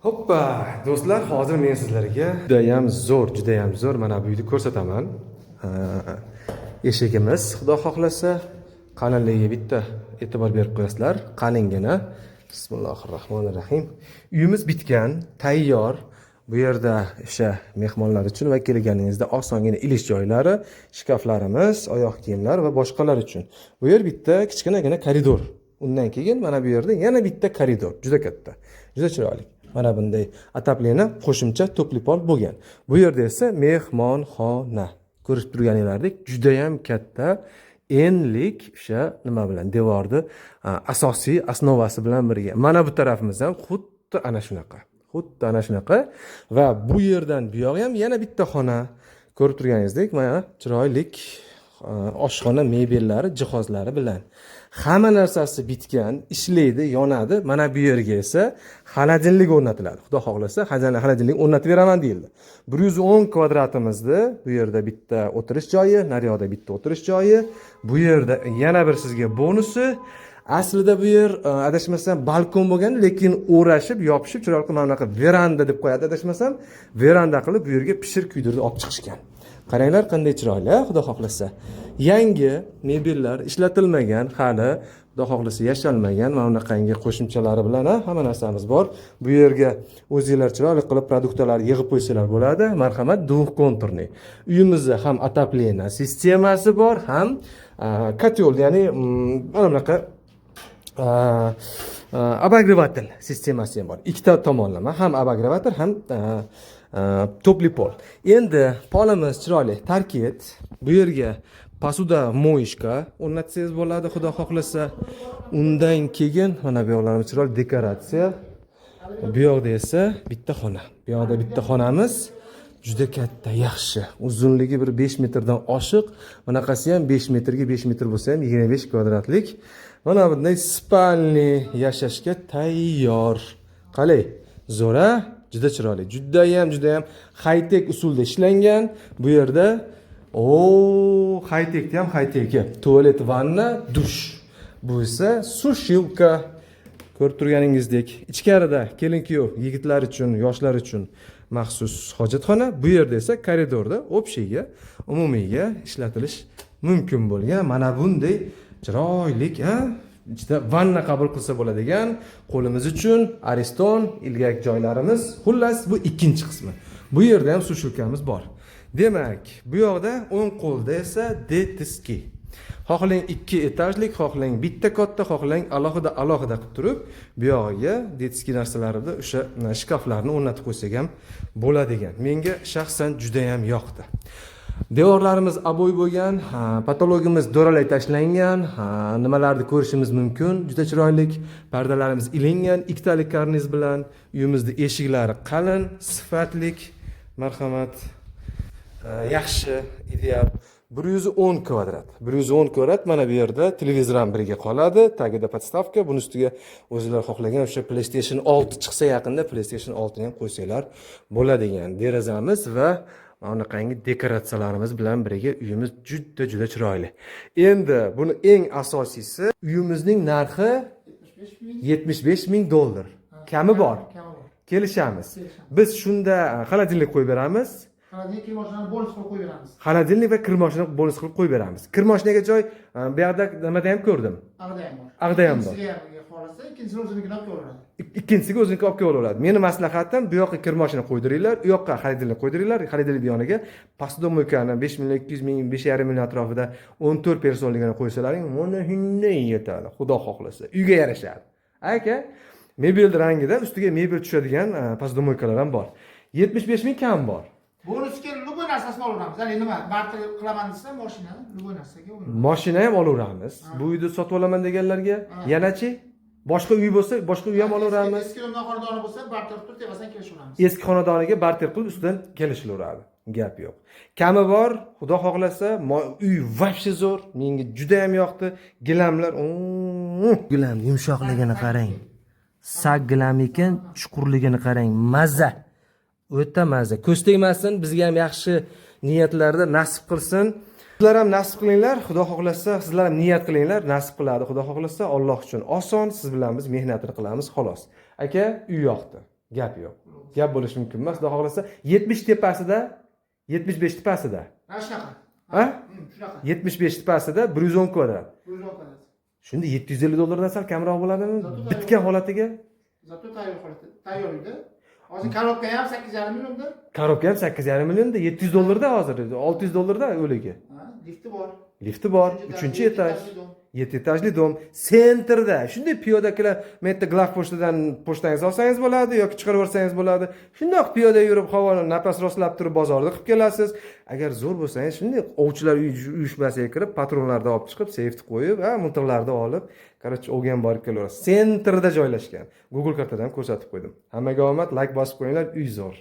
Hoppa, do'stlar, hozir men sizlarga juda ham zo'r mana bu uyni ko'rsataman. Eshigimiz, xudo xohlasa, qalinligiga bitta e'tibor berib qo'yasizlar. Qalingina. Bismillahirrohmanirrohim. Uyimiz bitgan, tayyor. Bu yerda o'sha mehmonlar uchun va kelganingizda osongina ilish joylari, shkaflarimiz, oyoq kiyimlar va boshqalar uchun. Bu yer bitta kichkinagina koridor. Undan keyin mana bu yerda yana bitta koridor, juda katta. Juda chiroyli. Mana bunday atapleni qo'shimcha to'pli pol bo'lgan. Bu yerda esa mehmonxona. Ko'rib turganingizdek, juda ham katta enlik o'sha nima bilan devorni asosiy osnovasi bilan birga. Mana bu tarafimiz ham xuddi ana shunaqa. Va bu yerdan bu yoq ham yana bitta xona. Ko'rib turganingizdek, mana chiroylik oshxona mebellari, jihozlari bilan. Hamma narsasi bitgan, ishlaydi, yonadi. Mana bu yerga esa xolodilnik o'rnatiladi. Xudo xohlasa, xolodilnik o'rnatib beraman deyildi. 110 kvadratimizni bu yerda bitta o'tirish joyi, naryoqda bitta o'tirish joyi. Bu yerda yana bir sizga bonusi. Aslida bu yer adashmasam balkon bo'lgan, lekin o'rashib, yopishib, chiroyli mana bunaqa veranda deb qo'yadi adashmasam. Veranda qilib bu yerga pishir kuydirni olib chiqishgan. Qaranglar qanday chiroyli, xudo xohlasa. Yangi mebellar ishlatilmagan, hali xudo xohlasa yashalmagan mana bunaqangi qo'shimchalari bilan hamma narsamiz bor. Bu yerga o'zingizlar chiroyli qilib produktlarni yig'ib qo'ysalar bo'ladi. Marhamat, duh-konturni. Uyimizda ham atapleniya sistemasi bor, ham kotel, ya'ni mana bunaqa обогреватель sistemasi ham bor. Ikkita tomonlama, ham обогреватель, ham to'pli pol. Endi polimiz chiroyli tarket. Bu yerga posuda moyishka o'rnatsangiz bo'ladi, xudo xohlasa. Undan keyin mana bu yoqlarimiz chiroyli dekoratsiya. Bu yoqda esa bitta xona. Bu yoqda bitta xonamiz juda katta, yaxshi. Uzunligi bir 5 metrdan oshiq. Bunaqasi ham 5 metrga 5 metr bo'lsa ham 25 kvadratlik. Mana bunday spalni yashashga tayyor. Qalay? Zo'ra, juda chiroyli. Juda ham high-tech usulda ishlangan. Bu yerda high-techda ham high-techi. Tualet, vanna, dush. Bu esa sushilka. Ko'rib turganingizdek, ichkarida kelin-kuyov yigitlar uchun, yoshlar uchun maxsus hojatxona. Bu yerda esa koridorda общийga, umumiyga ishlatilish mumkin bo'lgan. Mana bunday chiroylik, ichida vanna qabul qilsa bo'ladigan, qo'limiz uchun ariston, ilgak joylarimiz. Xullas, bu ikkinchi qismi. Bu yerda ham sushilkamiz bor. Demak, bu yoqda o'ng qo'lda esa detiski. Xohlang 2 etajlik, xohlang bitta katta, xohlang alohida qilib turib, bu yog'iga detiski narsalarida o'sha shkaflarni o'rnatib qo'ysak ham bo'ladigan. Menga shaxsan juda ham yoqdi. Devorlarimiz abo'y bo'lgan, patologimiz do'ralay tashlangan, nimalarni ko'rishimiz mumkin. Juda chiroyli. Pardalarimiz ilingan, ikkitalik karniz bilan. Uyimizning eshiklari qalin, sifatlik, marhamat, yaxshi, ideal. 110 kvadrat. 110 kvadrat mana bu yerda televizor ham birga qoladi. Tagida podstavka, buni ustiga o'zingizlar xohlagan o'sha PlayStation 6 chiqsa yaqinda PlayStation 6 ni ham qo'ysanglar bo'ladigan. Derazamiz va mana bunaqangi dekoratsiyalarimiz bilan birga uyimiz juda chiroyli. Endi buni eng asosiysi, uyimizning narxi 75 ming dollar. Kami bor. Kelishamiz. Biz shunda xolodilnik qo'yib beramiz. Xolodilnik, kirmoshini bonus qilib qo'yib beramiz. Xolodilnik va kirmoshini bonus qilib qo'yib beramiz. Kirmoshinaga joy bu yerda nimada ham ko'rdim. Ag'da ham bor. Ikkinchisi o'zinikini olib kelaveradi. Ikkinchisiga o'ziniki olib kelaveradi. Meni maslahatim, bu yoqqa kirmoshina qo'ydiringlar, u yoqqa xolodilnik qo'ydiringlar. Xolodilnik yoniga posudmoykani 5 million, 200 ming, 5,5 million atrofida 14 personligini qo'ysalaring, mana shunday yetadi. Xudo xohlasa, uyga yarashadi. Aka, mebel rangida ustiga mebel tushadigan posudmoykalar ham bor. 75 ming kam bor. Bonusga любой narsasini olaveramiz. Ya'ni nima, barter qilaman desa, mashinani любой narsaga olaveramiz. Mashina ham olaveramiz. Bu uyni sotib olaman deganlarga yanachi boshqa uy bo'lsa, boshqa uy ham olaveramiz. Eski xonadoni bo'lsa, barter qilib tepasidan kelishaveramiz. Eski xonadoniga barter qilib ustidan kelishaveradi. Gap yo'q. Kami bor, xudo xohlasa, uy vobshe zo'r. Menga juda ham yoqdi. Gilamlar, gilam yumshoqligini qarang. Sag gilam ekan, chuqurligini qarang. Mazza. O'ta mazza. Ko'z tegmasin, bizga ham yaxshi niyatlarda nasib qilsin. Sizlar ham nasib qilinglar, xudo xohlasa, sizlar ham niyat qilinglar, nasib qiladi, xudo xohlasa, Alloh uchun oson, siz bilan biz mehnatini qilamiz, xolos. Aka, uy yoqdi. Gap yo'q. Gap bo'lishi mumkin emas. Xudo xohlasa 70 tepasida, 75 tepasida. Mana shunaqa. Ha? Shunaqa. 75 tepasida 110 kvadrat. 110 kvadrat. Shunda 750 dollardan sal kamroq bo'ladimi? Zato Bitgan holatiga. Zato tayyor holati. Tayyor edi. Hozir korobka ham 8,5 millionda. Korobka ham 8,5 millionda, 700 dollarda hozir, 600 dollarda o'ligi. Ha, lifti bor. Lifti bor, 3-etaj. 7 etajli dom, sentrda. Shunday piyodakilar, men yerda glavpochtadan pochtangizni olsangiz bo'ladi yoki chiqarib yuborsangiz bo'ladi. Shundoq piyoda yurib, havoni nafas rostlab turib bozorda qilib kelasiz. Agar zo'r bo'lsangiz, shunday ovchilar uyushmasiga kirib, patronlarni olib chiqib, seyfni qo'yib, miltiqlarni olib, короче, olgan borib kelaverasiz. Sentrda joylashgan. Google kartadan ko'rsatib qo'ydim. Hammaga omad, like bosib qo'yinglar, uy zo'r.